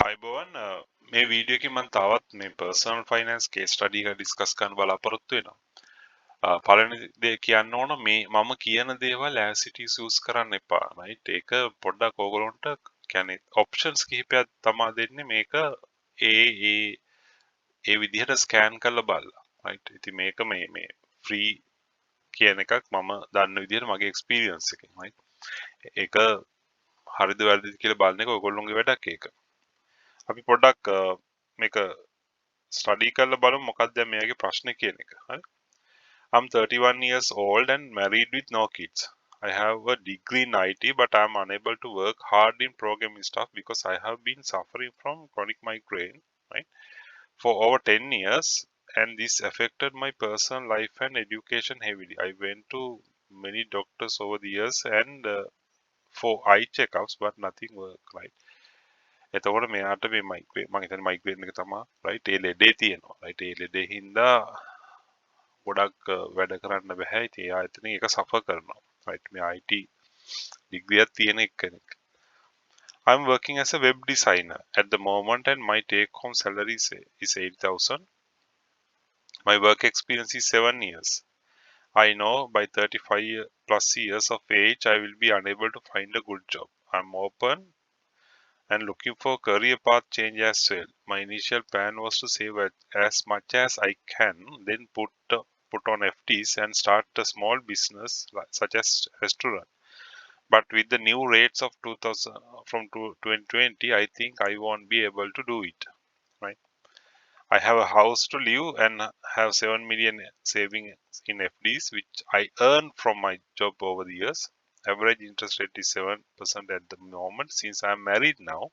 අයිබෝවන් මේ වීඩියෝ එකකින් මම තවත් මේ personal finance case study එක discuss කරන්න බලාපොරොත්තු වෙනවා. පළවෙනි දේ කියන්න ඕන මේ මම කියන දේවල් as it is use කරන්න එපා. right? ඒක පොඩ්ඩක් ඕගොල්ලන්ට කියන්නේ options කිහිපයක් තමයි දෙන්නේ මේක ඒ විදිහට scan කරලා බලලා. right? ඉතින් මේක මේ free කියන එකක් මම දන්න විදිහට මගේ experience එකෙන්. right? ඒක හරිද වැරදිද කියලා බලන එක ඔයගොල්ලෝගේ වැඩක් ඒක. අපි පොඩ්ඩක් මේක ස්ටඩි කරලා බලමු මොකක්ද දැන් මෙයාගේ ප්‍රශ්නේ කියන එක. හරි. I'm 31 years old and married with no kids. I have a degree in IT but I'm unable to work hard in programming stuff because I have been suffering from chronic migraine, right? For over 10 years and this affected my personal life and education heavily. I went to many doctors over the years and for eye checkups but nothing worked, right? එතකොට මෙයාට මේ මයිග්‍රේන් මම හිතන්නේ මයිග්‍රේන් එක තමයි right ඒ ලෙඩේ තියෙනවා right ඒ ලෙඩේ හින්දා ගොඩක් වැඩ කරන්න බෑ ඉතින් එයා එතන ඒක සෆර් කරනවා රයිට් මේ IT ඩිග්‍රියක් තියෙන කෙනෙක් I'm working as a web designer at the moment and my take home salary is 8,000. My work experience is 7 years. I know by 35 plus years of age I will be unable to find a good job. I'm open and looking for career path change as well. My initial plan was to save as much as I can, then put on FTs and start a small business such as restaurant. But with the new rates of 2000 from 2020, I think I won't be able to do it. Right? I have a house to live and have 7 million savings in FDs, which I earned from my job over the years. Average interest rate is 7% at the moment. Since I'm married now,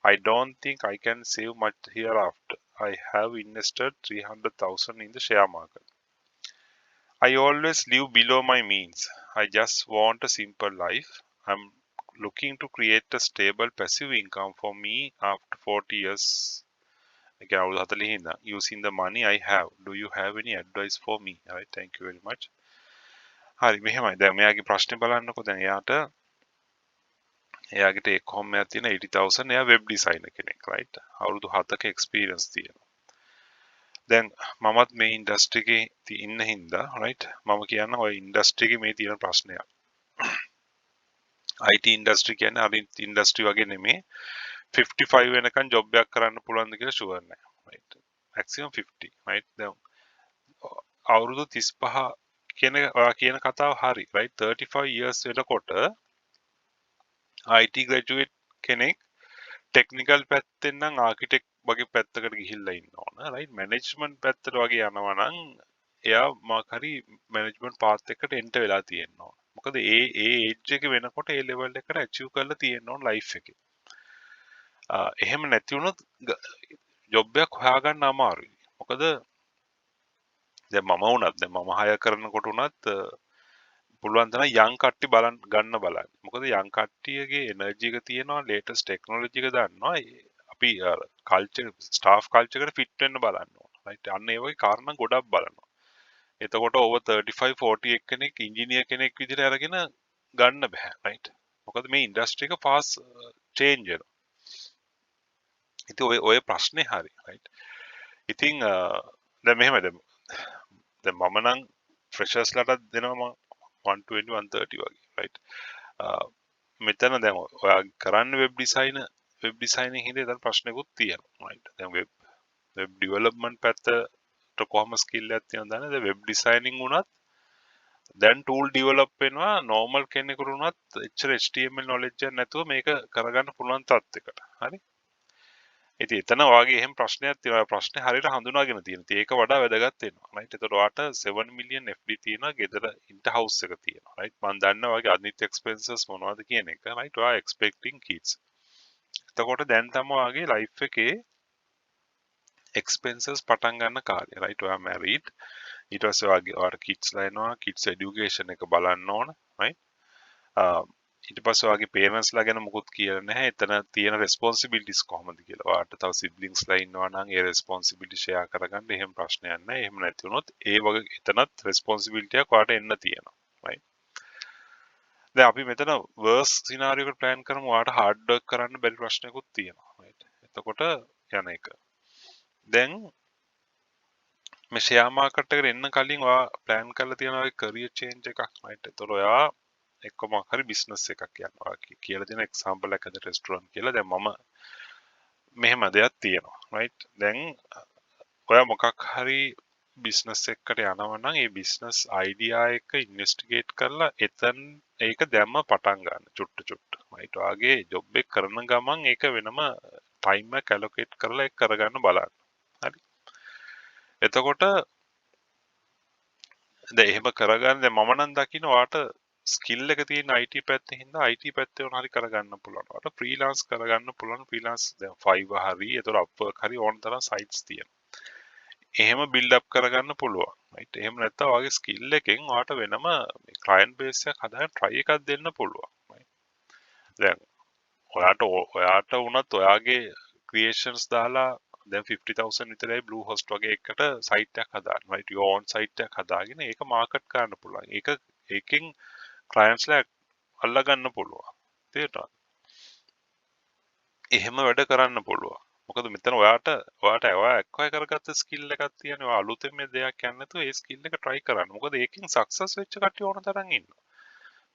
I don't think I can save much hereafter. I have invested 300,000 in the share market. I always live below my means. I just want a simple life. I'm looking to create a stable passive income for me after 40 years. Again, using the money I have. Do you have any advice for me? All right, thank you very much. හරි මෙහෙමයි දැන් මෙයාගේ ප්‍රශ්නේ බලන්නකෝ දැන් එයාගේ take home එකක් තියෙන 80,000 එයා web designer කෙනෙක් right අවුරුදු 7ක experience තියෙනවා දැන් මමත් මේ industry එකේ ඉන්න හින්දා right මම කියන්න ඔය industry එකේ මේ තියෙන ප්‍රශ්නයක් IT industry කියන්නේ අනිත් industry වගේ නෙමෙයි 55 වෙනකන් job එකක් කරන්න පුළුවන්ද කියලා sure නැහැ right maximum 50 right දැන් අවුරුදු 35 කියන කතාව හරි right 35 years වෙනකොට IT graduate කෙනෙක් ටෙක්නිකල් පැත්තෙන් නම් ආකිටෙක්ට් වගේ පැත්තකට ගිහිල්ලා ඉන්න ඕන රයිට් මැනේජ්මන්ට් පැත්තට වගේ යනවා නම් එයා මොකක් හරි මැනේජ්මන්ට් පාත් එකකට එන්ටර් වෙලා තියෙන්න ඕන මොකද ඒ ඒජ් එක වෙනකොට ඒ ලෙවල් එකට අචීව් කරලා තියෙන්න ඕන ලයිෆ් එකේ එහෙම නැති වුණොත් ජොබ් එකක් හොයාගන්න අමාරුයි මොකද දැන් මම හයර් කරනකොට උනත් පුළුවන් තරම් යං කට්ටිය ගන්න බලන්න. මොකද යං කට්ටියගේ එනර්ජි එක තියෙනවා ලේටස්ට් ටෙක්නොලොජි එක දන්නවා. අපි කල්චර් ස්ටාෆ් කල්චර් එකට ෆිට වෙන්න බලන්න ඕන. රයිට්. අන්න ඒ වගේ කාරණා ගොඩක් බලනවා. එතකොට over 35 40 කෙනෙක් ඉංජිනේර් කෙනෙක් විදිහට අරගෙන ගන්න බෑ. රයිට්. මොකද මේ ඉන්ඩස්ට්‍රි එක ෆාස්ට් චේන්ජ් වෙනවා. ඉතින් ඔය ප්‍රශ්නේ හරි. රයිට්. ඉතින් දැන් මෙහෙමද දැන් මම නම් ෆ්‍රෙෂර්ස් ලට දෙනවා 120 130 වගේ right මෙතන දැන් ඔයා කරන්න වෙබ් ඩිසයිනින් හින්දා දැන් ප්‍රශ්නකුත් තියෙනවා right දැන් වෙබ් ඩෙවලොප්මන්ට් පැත්තට කොහොම ස්කිල් එකක් තියෙනවද දන්නේ දැන් වෙබ් ඩිසයිනින් උනත් දැන් ටූල් ඩෙවලොප් වෙනවා normal කෙනෙකුට උනත් එච්චර HTML knowledge එකක් නැතුව මේක කරගන්න පුළුවන් තත්යකට හරි ඉතින් එතන වාගේ එහෙම ප්‍රශ්නයක් තියෙනවා ප්‍රශ්නේ හරියට හඳුනාගෙන තියෙනවා. ඒක වඩා වැදගත් වෙනවා. right? එතකොට ඔයාට 7 million FD තියෙනවා ගෙදර ඉන්ට house එක තියෙනවා. right? මම දන්නවා වගේ අනිත් expenses මොනවද කියන එක. right? ඔයා expecting kids. එතකොට දැන් තමයි ඔයාගේ life එකේ expenses පටන් ගන්න කාලය. right? ඔයා married. ඊට පස්සේ ඔයාට kids ලා එනවා. kids education එක බලන්න ඕන. right? ඊට පස්සේ ඔයාගේ parents ලා ගැන මොකුත් කියලා නැහැ. එතන තියෙන responsibilities කොහොමද කියලා. ඔයාට තව siblings ලා ඉන්නවා නම් ඒ responsibility share කරගන්න එහෙම ප්‍රශ්නයක් නැහැ. එහෙම නැති වුණොත් ඒ වගේ එතනත් responsibility එකක් ඔයාට එන්න තියෙනවා. right? දැන් අපි මෙතන worst scenario එකට plan කරමු. ඔයාට hard work කරන්න බැරි ප්‍රශ්නකුත් තියෙනවා. right? එතකොට යන එක. දැන් මේ ෂෙයා මාකට් එකට එන්න කලින් ඔයා ප්ලෑන් කරලා තියෙනවා ඒ කරියර් චේන්ජ් එකක් right. එතකොට ඔයා එක්ක මොකක් හරි බිස්නස් එකක් යනවා කියලා දෙන එක්සැම්පල් එකක් අද රෙස්ටුරන්ට් කියලා. දැන් මම මෙහෙම දෙයක් තියෙනවා right. දැන් ඔයා මොකක් හරි බිස්නස් එකකට යනවා නම් ඒ බිස්නස් අයිඩියා එක ඉන්වෙස්ටිගේට් කරලා එතන ඒක දැම්ම පටන් ගන්න චුට්ට right. ඔයාගේ ජොබ් එක කරන ගමන් ඒක වෙනම ටයිම් එක ඇලොකේට් කරලා ඒක කරගන්න බලන්න. හරි. එතකොට දැන් එහෙම කරගන්න දැන් මම නම් දකින්න ඔයාට ස්කිල් එක තියෙන IT පැත්තේ හින්දා IT පැත්තේ උන හරි කරගන්න පුළුවන්. ඔයාට ෆ්‍රීලාන්ස් කරගන්න පුළුවන්. ෆ්‍රීලාන්ස් දැන් Fiverr හරි ඒතර Upwork හරි ඕන තරම් සයිට්ස් තියෙනවා. එහෙම බිල්ඩ් අප් කරගන්න පුළුවන්. right. එහෙම නැත්නම් ඔයාගේ ස්කිල් එකෙන් ඔයාට වෙනම ක්ලයන්ට් බේස් එකක් හදාගෙන try එකක් දෙන්න පුළුවන්. right. දැන් ඔයාට වුණත් ඔයාගේ ක්‍රියේෂන්ස් දාලා දැන් 50,000 විතරයි බ්ලූ හොස්ට් වගේ එකට සයිට් එකක් හදාන්න. right. your own සයිට් එකක් හදාගෙන ඒක මාකට් කරන්න පුළුවන්. ඒකෙන් ක්ලයන්ට්ස්ලා අල්ලගන්න පුළුවන්. තේරුණාද? එහෙම වැඩ කරන්න පුළුවන්. මොකද මෙතන ඔයාට ඇක්වයර් කරගත්ත ස්කිල් එකක් තියෙනවා. ඔයා අලුතෙන් මේ දෙයක් යන්න නැතුව ඒ ස්කිල් එක try කරන්න. මොකද ඒකෙන් සක්සස් වෙච්ච කට්ටිය ඕන තරම් ඉන්නවා.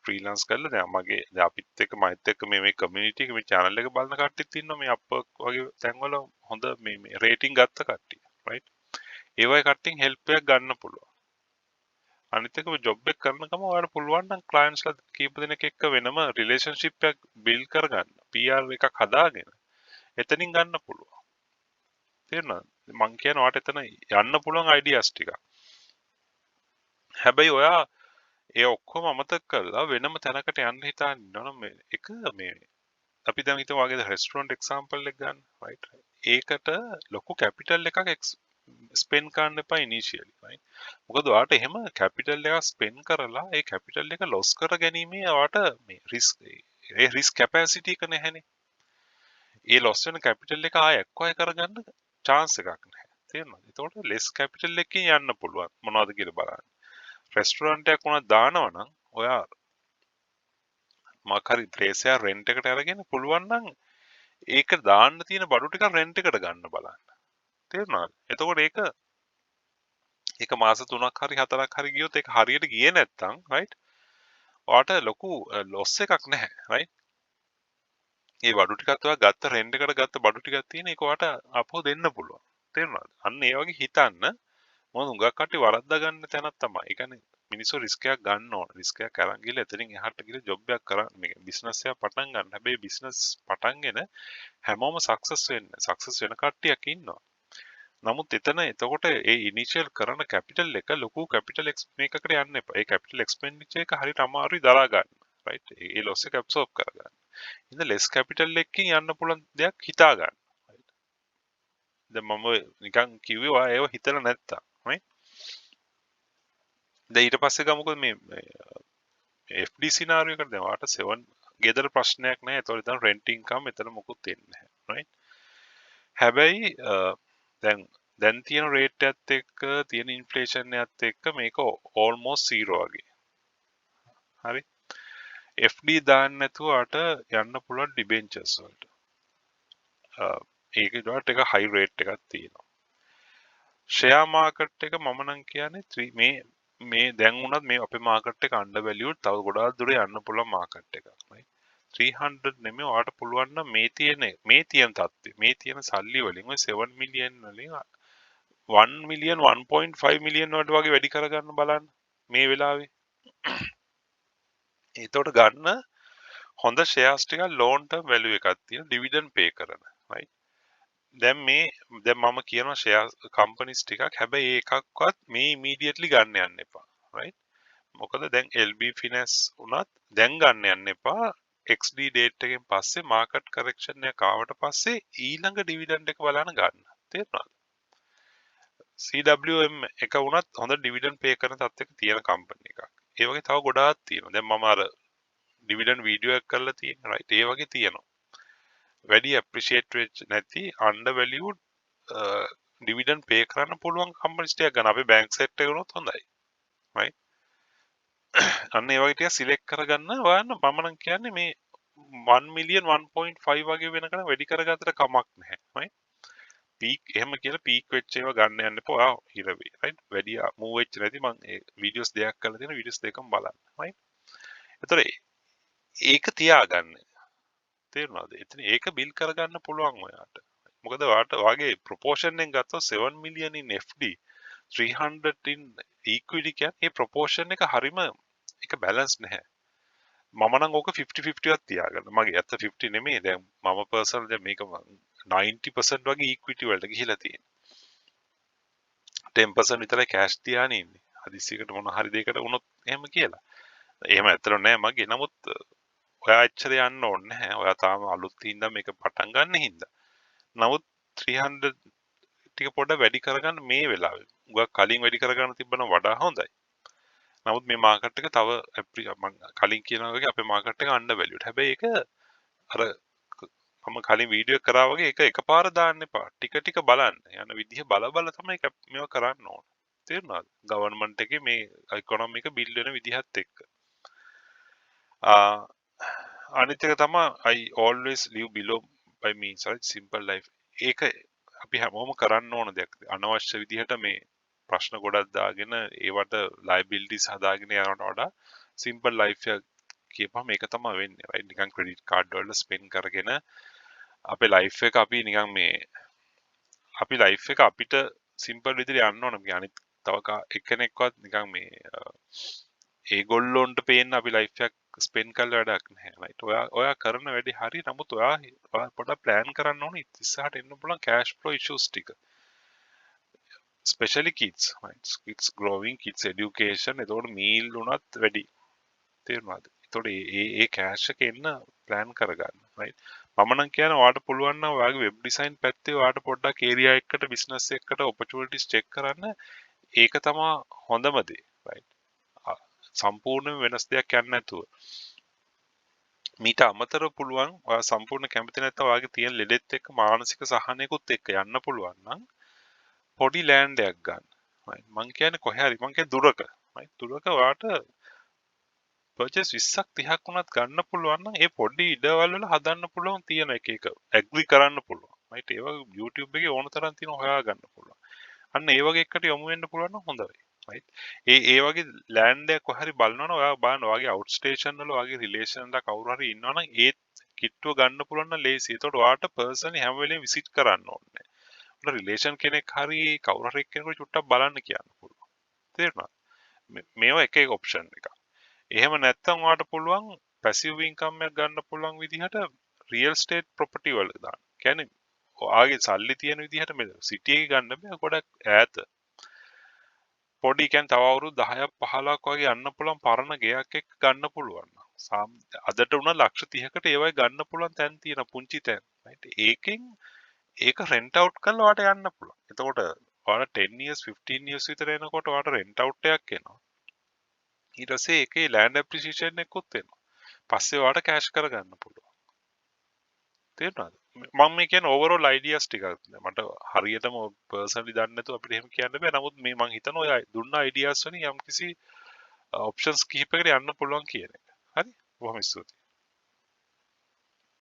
ෆ්‍රීලාන්ස් කරලා දැන් දැන් අපිත් එක්ක මයිත් එක්ක මේ කමියුනිටි එක මේ channel එක බලන කට්ටියත් ඉන්නවා. මේ Upwork වගේ තැන්වල හොඳ මේ රේටින් ගත්ත කට්ටිය. right. ඒ වගේ කට්ටියන් හෙල්ප් එකක් ගන්න පුළුවන්. අනිත් එක ජොබ් එක කරන ගම ඔයාලට පුළුවන් නම් ක්ලයන්ට්ස්ලා කීප දෙනෙක් එක්ක වෙනම රිලේෂන්ෂිප් එකක් බිල්ඩ් කරගන්න. PR එකක් හදාගෙන එතනින් ගන්න පුළුවන්. තේරුණාද? මං කියන ඔයාට එතන යන්න පුළුවන් අයිඩියාස් ටික. හැබැයි ඔයා ඒ ඔක්කොම අමතක කරලා වෙනම තැනකට යන්න හිතාන ඉන්නවනම් මේ අපි දැන් හිතමු වගේ රෙස්ටුරන්ට් එක්සැම්පල් එක ගන්න. right. ඒකට ලොකු කැපිටල් එකක් ස්පෙන්ඩ් කරන්න එපා ඉනිෂියලි. right. මොකද ඔයාට එහෙම කැපිටල් එකක් ස්පෙන්ඩ් කරලා ඒ කැපිටල් එක ලොස් කර ගැනීමේ ඔයාට මේ රිස්ක් කැපැසිටි එක නැහැනේ. ඒ ලොස් වෙන කැපිටල් එක ආයෙ ඇක්වයර් කරගන්න chance එකක් නැහැ. තේරුණාද? ඒතකොට less capital එකකින් යන්න පුළුවන්. මොනවද කියලා බලන්න. රෙස්ටුරන්ට් එකක් උනත් දානවා නම් ඔයා මොකක් හරි ප්ලේස් එක රෙන්ට් එකට අරගෙන පුළුවන් නම් ඒක දාන්න තියෙන බඩු ටික රෙන්ට් එකට ගන්න බලන්න. තේරුණාද? එතකොට ඒක මාස 3ක් හරි 4ක් හරි ගියොත් ඒක හරියට ගියේ නැත්තම් right. ඔයාට ලොකු loss එකක් නැහැ right. ඒ බඩු ටිකත් ඔයා ගත්ත රෙන්ට් එකට ගත්ත බඩු ටිකක් තියෙන ඒක ඔයාට අපෝ දෙන්න පුළුවන්. තේරුණාද? අන්න ඒ වගේ හිතන්න. මොකද හුඟක් කට්ටිය වරද්දා ගන්න තැනක් තමයි. ඒ කියන්නේ මිනිස්සු රිස්ක් එකක් ගන්න ඕන. රිස්ක් එකක් අරන් ගිහලා එතනින් එහාට ගිහලා ජොබ් එකක් කරන් මේ බිස්නස් එකක් පටන් ගන්න. හැබැයි බිස්නස් පටන්ගෙන හැමෝම සක්සස් වෙන්නේ. සක්සස් වෙන කට්ටියක් ඉන්නවා. නමුත් එතකොට ඒ ඉනිෂියල් කරන කැපිටල් එක ලොකු කැපිටල් මේකකට යන්න එපා. ඒ කැපිටල් එක්ස්පෙන්ඩිචර් එක හරියට අමාරුයි දරා ගන්න. right. ඒ ලොස් එක ඇබ්සෝබ් කරගන්න. ඉතින් ලෙස් කැපිටල් එකකින් යන්න පුළුවන් දෙයක් හිතා ගන්න. දැන් මම නිකන් කිව්වේ ඔයා ඒව හිතලා නැත්තම් right. දැන් ඊට පස්සේ ගමුකෝ මේ FD සිනාරියෝ එකට දැන් ඔයාට 7 ගෙදර ප්‍රශ්නයක් නැහැ. ඒතකොට දැන් රෙන්ට් ඉන්කම් එතන මොකුත් එන්නේ නැහැ right. හැබැයි දැන් තියෙන රේට් එකත් එක්ක තියෙන ඉන්ෆ්ලේෂන් එකත් එක්ක මේක ඕල්මෝස්ට් 0 වගේ. හරි. FD දාන්න නැතුව ඔයාට යන්න පුළුවන් ඩිබෙන්චර්ස් වලට. ඒක ඊට එක හයි රේට් එකක් තියෙනවා. ෂෙයා මාකට් එක මම නම් කියන්නේ මේ දැන් වුණත් මේ අපේ මාකට් එක අන්ඩර් වැලියුඩ් තව ගොඩාක් දුර යන්න පුළුවන් මාකට් එකක්. right. 300 නෙමෙයි ඔයාට පුළුවන් නම් මේ තියෙන තත්ත්වය මේ තියෙන සල්ලි වලින් ඔය 7 මිලියන් වලින් 1 මිලියන් 1.5 මිලියන් වලට වගේ වැඩි කරගන්න බලන්න මේ වෙලාවේ. ඒතකොට ගන්න හොඳ ෂෙයාර්ස් ටික ලොන් ටර්ම් වැලියු එකක් තියෙන ඩිවිඩන්ඩ් පේ කරන. right. දැන් මම කියනවා ෂෙයා කම්පනීස් ටිකක් හැබැයි ඒකක්වත් මේ ඉමීඩියට්ලි ගන්න යන්න එපා right. මොකද දැන් LB ෆිනන්ස් උනත් දැන් ගන්න යන්න එපා. XD ඩේට් එකෙන් පස්සේ මාකට් කරෙක්ෂන් එක ආවට පස්සේ ඊළඟ ඩිවිඩන්ඩ් එක බලන්න ගන්න. තේරුණාද? CWM එක වුණත් හොඳ ඩිවිඩන්ඩ් පේ කරන තත්ත්වයක තියෙන කම්පනි එකක්. ඒ වගේ තව ගොඩාක් තියෙනවා. දැන් මම අර ඩිවිඩන්ඩ් වීඩියෝ එකක් කරලා තියෙනවා right. ඒ වගේ තියෙනවා. වැඩි ඇප්‍රීෂিয়েට් වෙච්ච නැති අන්ඩර් වැලියුඩ් ඩිවිඩන්ඩ් පේ කරන්න පුළුවන් කම්පනීස් ටිකක් ගන්න. අපේ බැංක් සෙක්ටර් එක උනොත් හොඳයි. right. අන්න ඒ වගේ ටික සිලෙක්ට් කරගන්න ඔයාන්න මම නම් කියන්නේ මේ 1 මිලියන් 1.5 වගේ වෙනකන් වැඩි කරගත්තට කමක් නැහැ. පීක් එහෙම කියලා පීක් වෙච්ච ඒවා ගන්න යන්න එපා. ඔයා හිර වෙයි. රයිට්? වැඩි මූව් වෙච්ච නැති මම ඒ වීඩියෝස් දෙකක් කරලා තියෙනවා. වීඩියෝස් දෙකම බලන්න. රයිට්? ඒතර ඒක තියාගන්න. තේරුණාද? එතන ඒක බිල් කරගන්න පුළුවන් ඔයාට. මොකද ඔයාට ඔයාගේ ප්‍රොපෝෂන් එකෙන් ගත්තොත් 7 million in FD 300 in equity කියන්නේ ඒ ප්‍රොපෝෂන් එක හරිම ඒක බැලන්ස් නැහැ. මම නම් ඕක 50-50 වත් තියාගන්න. මගේ ඇත්ත 50 නෙමෙයි. දැන් මම පර්සනල් දැන් මේක 90% වගේ ඉක්විටි වලට ගිහිලා තියෙනවා. 10% විතරයි කැෂ් තියාගෙන ඉන්නේ. හදිස්සියකට මොන හරි දෙයකට වුණොත් එහෙම කියලා. එහෙම ඇත්තට නෑ මගේ. නමුත් ඔයා එච්චර යන්න ඕනේ නැහැ. ඔයා තාම අලුත් හින්දා මේක පටන් ගන්න හින්දා. නමුත් 300 ටික පොඩ්ඩක් වැඩි කරගන්න මේ වෙලාවේ. උගා කලින් වැඩි කරගන්න තිබ්බනම් වඩා හොඳයි. නමුත් මේ මාකට් එක තව මම කලින් කියනවා වගේ අපේ මාකට් එක අන්ඩර් වැලියුඩ්. හැබැයි ඒක අර මම කලින් වීඩියෝ එක කරා වගේ ඒක එකපාර දාන්න එපා. ටික ටික බලන්න. යන විදිහ බල බල තමයි මේවා කරන්න ඕන. තේරුණාද? ගවර්න්මන්ට් එකේ මේ ඉකොනොමි එක බිල්ඩ් වෙන විදිහත් එක්ක. අනිත් එක තමයි I always live below by means right simple life. ඒක අපි හැමෝම කරන්න ඕන දෙයක්. අනවශ්‍ය විදිහට මේ ප්‍රශ්න ගොඩක් දාගෙන ඒවට ලයිබිලිටිස් හදාගෙන යනවට වඩා සිම්පල් ලයිෆ් එක කියපුවම මේක තමයි වෙන්නේ රයිට් නිකන් ක්‍රෙඩිට් කාඩ් වල ස්පෙන්ඩ් කරගෙන අපේ ලයිෆ් එක අපි නිකන් මේ අපි ලයිෆ් එක අපිට සිම්පල් විදිහට යන්න ඕන මේ අනිත් තව එක්කෙනෙක්වත් නිකන් මේ ඒගොල්ලොන්ට පේන්න අපි ලයිෆ් එක ස්පෙන්ඩ් කරලා වැඩක් නැහැ රයිට් ඔයා කරන වැඩේ හරි නමුත් ඔයා පොඩ්ඩක් ප්ලෑන් කරන්න ඕනේ ඉස්සරහට එන්න පුළුවන් කෑෂ් ෆ්ලෝ ඉෂුස් ටික especially kids right kids growing kids education එතකොට meal උනත් වැඩි තේරුණාද එතකොට ඒ කෑෂ් එක එන්න plan කරගන්න right මම නම් කියන්නේ ඔයාලට පුළුවන් නම් ඔයාගේ web design පැත්තේ ඔයාලට පොඩ්ඩක් area එකකට business එකකට opportunities check කරන්න ඒක තමයි හොඳම දේ right සම්පූර්ණ වෙනස් දෙයක් යන්න නැතුව මීට අමතරව පුළුවන් ඔයා සම්පූර්ණ කැමති නැත්නම් ඔයාගේ තියෙන ලෙඩෙත් එක්ක මානසික සහනයකුත් එක්ක යන්න පුළුවන් නම් පොඩි ලෑන්ඩ් එකක් ගන්න. right මං කියන්නේ කොහේ හරි මං කියන්නේ දුරක. right දුරක ඔයාට පර්චේස් 20ක් 30ක් වුණත් ගන්න පුළුවන් නම් ඒ පොඩි ඉඩවල් වල හදන්න පුළුවන් තියෙන එක ඇග්‍රි කරන්න පුළුවන්. right ඒවා YouTube එකේ ඕන තරම් තියෙන හොයා ගන්න පුළුවන්. අන්න ඒ වගේ එකට යොමු වෙන්න පුළුවන් නම් හොඳයි. right ඒ වගේ ලෑන්ඩ් එකක් කොහරි බලනවනම් ඔයා බලන්න ඔයාගේ අවුට් ස්ටේෂන් වල ඔයාගේ රිලේෂන් වල කවුරු හරි ඉන්නවනම් ඒ කිට්ටුව ගන්න පුළුවන් නම් ලේසියි. ඒතකොට ඔයාට පර්සනලි හැම වෙලේම විසිට් කරන්න ඕනේ. රිලේෂන් කෙනෙක් හරි කවුරු හරි කෙනෙකුට චුට්ටක් බලන්න කියන්න පුළුවන්. තේරුණාද? මේවා එක එක ඔප්ෂන් එක. එහෙම නැත්නම් ඔයාලට පුළුවන් පැසිව් ඉන්කම් එකක් ගන්න පුළුවන් විදිහට රියල් ස්ටේට් ප්‍රොපර්ටි වල දාන්න. කියන්නේ ඔයාගේ සල්ලි තියෙන විදිහට මේ සිටි එකේ ගන්න බෑ ගොඩක් ඈත. පොඩි කියන්නේ තව අවුරුදු 10ක් 15ක් වගේ යන්න පුළුවන් පරණ ගෙයක් එක්ක ගන්න පුළුවන්. අදට උන ලක්ෂ 30කට ඒවයි ගන්න පුළුවන් තැන් තියෙන පුංචි තැන්. right ඒකෙන් ඒක රෙන්ට් අවුට් කරලා ඔයාට යන්න පුළුවන්. එතකොට ඔයාලා 10 years 15 years විතර එනකොට ඔයාට රෙන්ට් අවුට් එකක් එනවා. ඊට පස්සේ ඒකේ ලෑන්ඩ් ඇප්‍රීසියේෂන් එකකුත් එනවා. පස්සේ ඔයාට කෑෂ් කරගන්න පුළුවන්. තේරුණාද? මම මේ කියන්නේ ඕවරෝල් අයිඩියාස් ටිකක්. මට හරියටම පර්සනලි දන්නේ නැතුව අපිට එහෙම කියන්න බෑ. නමුත් මේ මම හිතනවා ඔය දුන්න අයිඩියාස් වලින් යම්කිසි ඔප්ෂන්ස් කිහිපයකට යන්න පුළුවන් කියන එක. හරි? බොහොම ස්තුතියි.